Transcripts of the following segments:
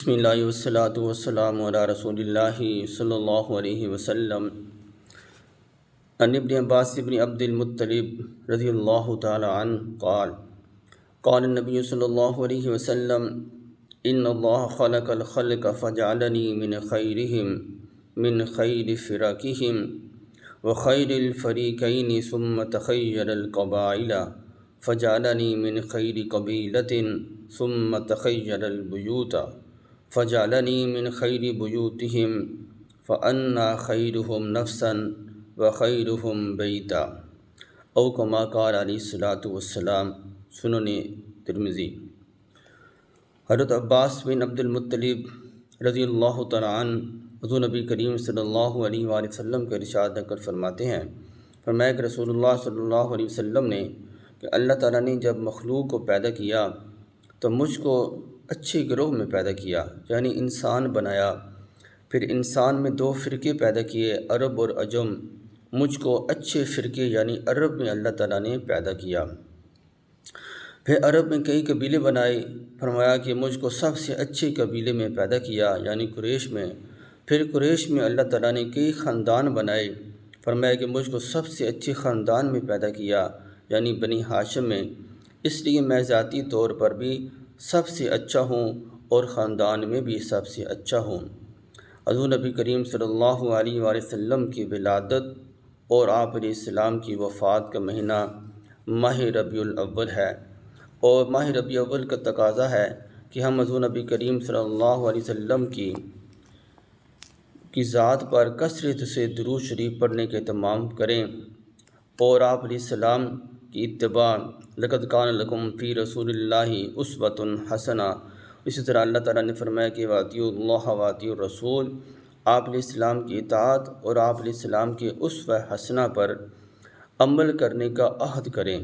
بسم اللہ والصلاۃ والسلام علی رسول اللہ صلی اللہ علیہ وسلم عن ابن عباس ابن عبد المطلب رضی اللہ تعالی عنہ قال قال النبی صلی اللہ علیہ وسلم ان اللہ خلق الخلق فجعلنی من خیرہم من خیر فرقہم وخیر الفریقین ثم تخیر القبائل فجعلنی من خیر قبیلۃ ثم تخیر البیوت فجعلنی من خیر بیوتہم فانا خیرہم نفسا وخیرہم بیتا او کما قال علیہ الصلوۃ والسلام۔ سنن ترمذی۔ حضرت عباس بن عبد المطلب رضی اللہ تعالیٰ عنہ حضور نبی کریم صلی اللہ علیہ وآلہ وسلم کا ارشاد کر فرماتے ہیں، فرمایا کہ رسول اللہ صلی اللہ علیہ وسلم نے کہ اللہ تعالیٰ نے جب مخلوق کو پیدا کیا تو مجھ کو اچھے گروہ میں پیدا کیا، یعنی انسان بنایا۔ پھر انسان میں دو فرقے پیدا کیے، عرب اور عجم۔ مجھ کو اچھے فرقے یعنی عرب میں اللہ تعالیٰ نے پیدا کیا۔ پھر عرب میں کئی قبیلے بنائے، فرمایا کہ مجھ کو سب سے اچھے قبیلے میں پیدا کیا یعنی قریش میں۔ پھر قریش میں اللہ تعالیٰ نے کئی خاندان بنائے، فرمایا کہ مجھ کو سب سے اچھے خاندان میں پیدا کیا یعنی بنی ہاشم میں۔ اس لیے میں ذاتی طور پر بھی سب سے اچھا ہوں اور خاندان میں بھی سب سے اچھا ہوں۔ حضور نبی کریم صلی اللہ علیہ وآلہ وسلم کی ولادت اور آپ علیہ السلام کی وفات کا مہینہ ماہ ربیع الاول ہے، اور ماہ ربیع الاول کا تقاضا ہے کہ ہم حضور نبی کریم صلی اللہ علیہ وسلم کی ذات پر کثرت سے درود شریف پڑھنے کا اہتمام کریں اور آپ علیہ السلام کی اتباع۔ لقد کان لکم فی رسول اللہ اسوۃ حسنہ۔ اسی طرح اللہ تعالیٰ نے فرمایا کہ واطیعوا اللہ واطیعوا الرسول، آپ علیہ السلام کی اطاعت اور آپ علیہ السلام کے اسوہ حسنہ پر عمل کرنے کا عہد کریں،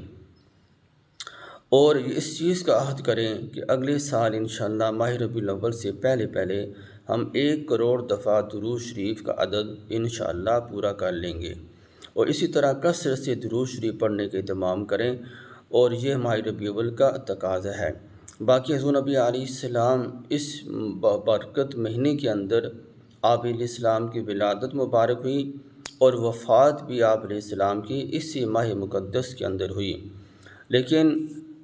اور اس چیز کا عہد کریں کہ اگلے سال انشاءاللہ ماہ ربیع الاول سے پہلے ہم 1 کروڑ دفعہ درود شریف کا عدد انشاءاللہ پورا کر لیں گے، اور اسی طرح کثرت سے درود شریف پڑھنے کا اہتمام کریں، اور یہ ماہ ربیع الاول کا تقاضا ہے۔ باقی حضور نبی علیہ السلام اس برکت مہینے کے اندر آپ علیہ السلام کی ولادت مبارک ہوئی، اور وفات بھی آپ علیہ السلام کی اسی ماہ مقدس کے اندر ہوئی۔ لیکن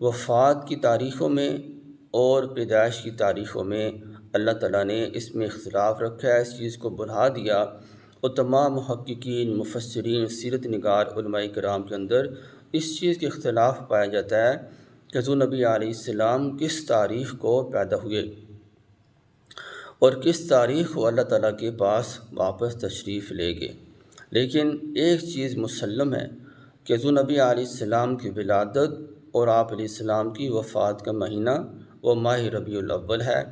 وفات کی تاریخوں میں اور پیدائش کی تاریخوں میں اللہ تعالیٰ نے اس میں اختلاف رکھا ہے، اس چیز کو بڑھا دیا، اور تمام محققین، مفسرین، سیرت نگار، علماء کرام کے اندر اس چیز کے اختلاف پایا جاتا ہے کہ حضور نبی علیہ السلام کس تاریخ کو پیدا ہوئے اور کس تاریخ کو اللہ تعالیٰ کے پاس واپس تشریف لے گئے۔ لیکن ایک چیز مسلم ہے کہ حضور نبی علیہ السلام کی ولادت اور آپ علیہ السلام کی وفات کا مہینہ وہ ماہ ربیع الاول ہے،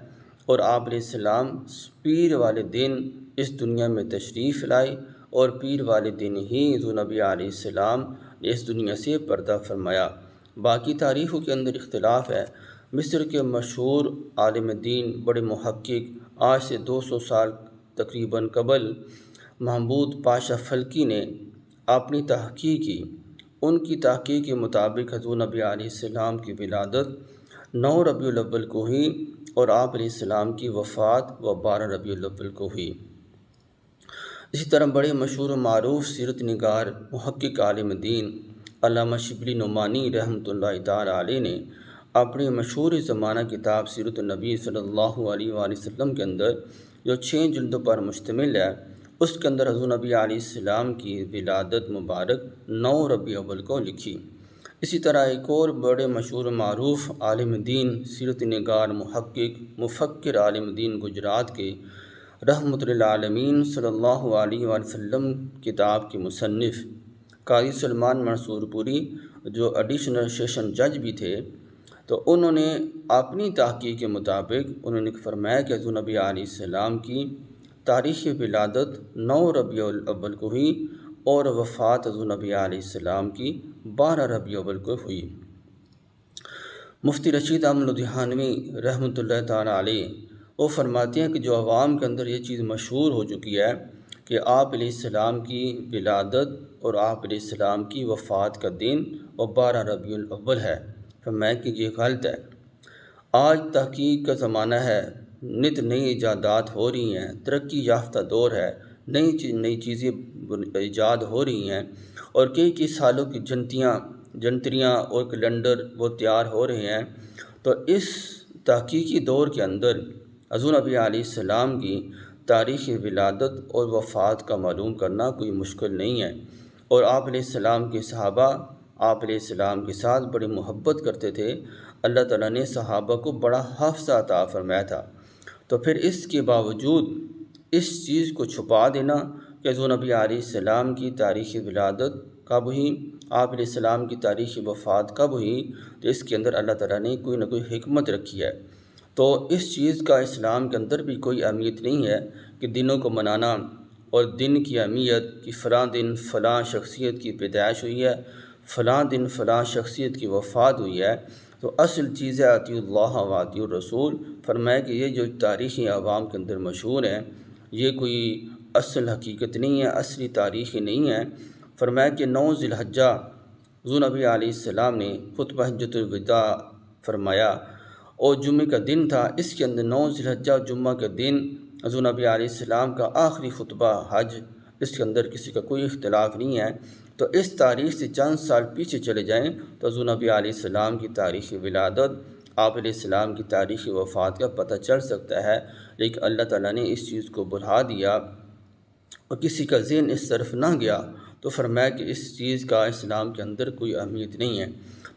اور آپ علیہ السلام پیر والے دن اس دنیا میں تشریف لائے، اور پیر والے دن ہی حضور نبی علیہ السلام نے اس دنیا سے پردہ فرمایا۔ باقی تاریخوں کے اندر اختلاف ہے۔ مصر کے مشہور عالم دین، بڑے محقق، آج سے 200 سال تقریباً قبل محمود پاشا فلکی نے اپنی تحقیق کی۔ ان کی تحقیق کے مطابق حضور نبی علیہ السلام کی ولادت 9 ربیع الاول کو ہوئی، اور آپ علیہ السلام کی وفات 12 ربیع الاول کو ہوئی۔ اسی طرح بڑے مشہور و معروف سیرت نگار، محقق عالم دین علامہ شبلی نعمانی رحمۃ اللہ تعالیٰ علیہ نے اپنی مشہور زمانہ کتاب سیرت النبی صلی اللہ علیہ وآلہ وسلم کے اندر جو 6 جلدوں پر مشتمل ہے، اس کے اندر حضور نبی علیہ السلام کی ولادت مبارک 9 ربیع الاول کو لکھی۔ اسی طرح ایک اور بڑے مشہور و معروف عالم دین، سیرت نگار، محقق، مفکر عالم دین گجرات کے رحمۃ للعالمین صلی اللہ علیہ وآلہ وسلم کتاب کے مصنف قاضی سلمان منصور پوری، جو ایڈیشنل سیشن جج بھی تھے، تو انہوں نے اپنی تحقیق کے مطابق انہوں نے فرمایا کہ حضور نبی علیہ السلام کی تاریخ ولادت 9 ربیع الاول کو ہوئی، اور وفات حضور نبی علیہ السلام کی 12 ربیع الاول کو ہوئی۔ مفتی رشید احمد لدھیانوی رحمۃ اللہ تعالیٰ علیہ وہ فرماتے ہیں کہ جو عوام کے اندر یہ چیز مشہور ہو چکی ہے کہ آپ علیہ السلام کی ولادت اور آپ علیہ السلام کی وفات کا دن وہ 12 ربیع الاول ہے، فرمایا کہ یہ غلط ہے۔ آج تحقیق کا زمانہ ہے، نت نئی ایجادات ہو رہی ہیں، ترقی یافتہ دور ہے، نئی چیزیں ایجاد ہو رہی ہیں، اور کئی سالوں کی جنتریاں اور کیلنڈر وہ تیار ہو رہے ہیں۔ تو اس تحقیقی دور کے اندر حضور نبی علیہ السلام کی تاریخ ولادت اور وفات کا معلوم کرنا کوئی مشکل نہیں ہے، اور آپ علیہ السلام کے صحابہ آپ علیہ السلام کے ساتھ بڑی محبت کرتے تھے۔ اللہ تعالیٰ نے صحابہ کو بڑا حافظہ عطا فرمایا تھا، تو پھر اس کے باوجود اس چیز کو چھپا دینا کہ حضور نبی علیہ السلام کی تاریخ ولادت کب ہوئی، آپ علیہ السلام کی تاریخ وفات کب ہوئی، تو اس کے اندر اللہ تعالیٰ نے کوئی نہ کوئی حکمت رکھی ہے۔ تو اس چیز کا اسلام کے اندر بھی کوئی اہمیت نہیں ہے کہ دنوں کو منانا اور دن کی اہمیت کہ فلاں دن فلاں شخصیت کی پیدائش ہوئی ہے، فلاں دن فلاں شخصیت کی وفات ہوئی ہے۔ تو اصل چیز ہے اطیع اللہ و اطیع الرسول۔ فرمایا کہ یہ جو تاریخی عوام کے اندر مشہور ہیں، یہ کوئی اصل حقیقت نہیں ہے، اصلی تاریخ نہیں ہے۔ فرمایا کہ 9 ذی الحجہ حضور نبی علیہ السلام نے خطبہ حجۃ الوداع فرمایا، اور جمعہ کا دن تھا، اس کے اندر 9 ذی الحجہ جمعہ کا دن حضور نبی علیہ السلام کا آخری خطبہ حج، اس کے اندر کسی کا کوئی اختلاف نہیں ہے۔ تو اس تاریخ سے چند سال پیچھے چلے جائیں تو حضور نبی علیہ السلام کی تاریخ ولادت، آپ علیہ السلام کی تاریخ وفات کا پتہ چل سکتا ہے، لیکن اللہ تعالیٰ نے اس چیز کو بڑھا دیا اور کسی کا ذہن اس طرف نہ گیا، تو فرمایا کہ اس چیز کا اسلام کے اندر کوئی اہمیت نہیں ہے۔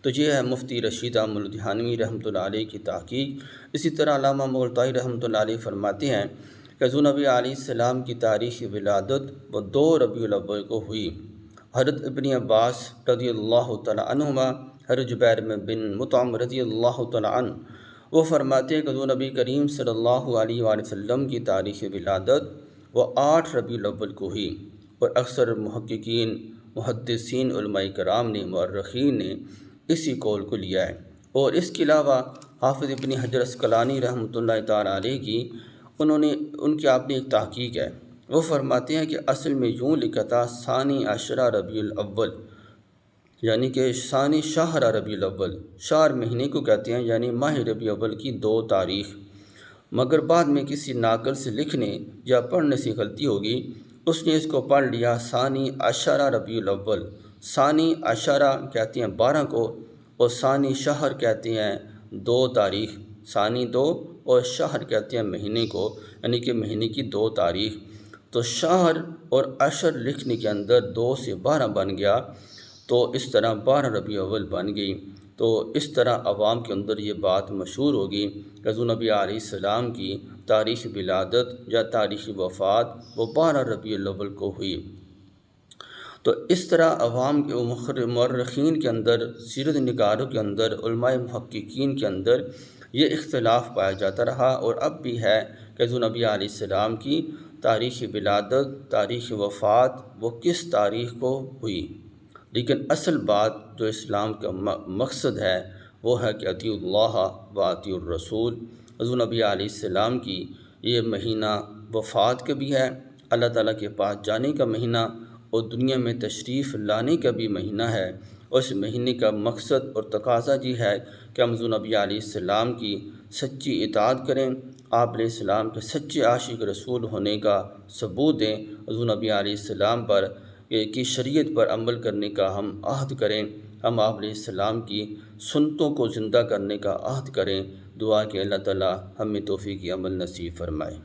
تو یہ ہے مفتی رشید احمد الدھیانوی رحمۃ اللہ علیہ کی تحقیق۔ اسی طرح علامہ مغلطائی رحمۃ اللہ علیہ فرماتے ہیں کہ حضور نبی علیہ السلام کی تاریخ ولادت وہ 2 ربیع الاول کو ہوئی۔ حضرت ابن عباس رضی اللہ تعالیٰ عنہما، حضرت جبیر بن مطعم رضی اللہ تعالیٰ عنہ، وہ فرماتے ہیں کہ حضور نبی کریم صلی اللہ علیہ وآلہ وسلم کی تاریخ ولادت وہ 8 ربیع الاول کو ہوئی، اور اکثر محققین، محدثین، علماء کرام نے، مورخین نے اسی قول کو لیا ہے۔ اور اس کے علاوہ حافظ ابن حجر عسقلانی رحمۃ اللہ تعالیٰ علیہ کی ان کی آپ نے ایک تحقیق ہے، وہ فرماتے ہیں کہ اصل میں یوں لکھا تھا ثانی عشرہ ربیع الاول، یعنی کہ ثانی شہر ربیع الاول، شہر مہینے کو کہتے ہیں، یعنی ماہ ربیع الاول کی 2 تاریخ، مگر بعد میں کسی ناقل سے لکھنے یا پڑھنے سے غلطی ہوگی، اس نے اس کو پڑھ لیا ثانی عشرہ ربیع الاول۔ ثانی عشرہ کہتے ہیں 12 کو، اور ثانی شہر کہتے ہیں 2 تاریخ، ثانی 2 اور شہر کہتے ہیں مہینے کو، یعنی کہ مہینے کی 2 تاریخ۔ تو شہر اور عشر لکھنے کے اندر 2 سے 12 بن گیا، تو اس طرح 12 ربیع الاول بن گئی۔ تو اس طرح عوام کے اندر یہ بات مشہور ہوگی کہ حضور نبی علیہ السلام کی تاریخ ولادت یا تاریخ وفات وہ 12 ربیع الاول کو ہوئی۔ تو اس طرح عوام کے مورخین کے اندر، سیرت نگاروں کے اندر، علماء محققین کے اندر یہ اختلاف پایا جاتا رہا، اور اب بھی ہے کہ حضور نبی علیہ السلام کی تاریخ ولادت، تاریخ وفات وہ کس تاریخ کو ہوئی۔ لیکن اصل بات جو اسلام کا مقصد ہے وہ ہے کہ اطیع اللہ و اطیع الرسول۔ حضور نبی علیہ السلام کی یہ مہینہ وفات کا بھی ہے، اللہ تعالیٰ کے پاس جانے کا مہینہ، اور دنیا میں تشریف لانے کا بھی مہینہ ہے، اور اس مہینے کا مقصد اور تقاضا یہ ہے کہ ہم حضور نبی علیہ السلام کی سچی اطاعت کریں، آپ علیہ السلام کے سچے عاشق رسول ہونے کا ثبوت دیں، حضور نبی علیہ السلام پر کی شریعت پر عمل کرنے کا ہم عہد کریں، ہم آپ علیہ السلام کی سنتوں کو زندہ کرنے کا عہد کریں۔ دعا کہ اللہ تعالیٰ ہمیں توفیق عمل نصیب فرمائے۔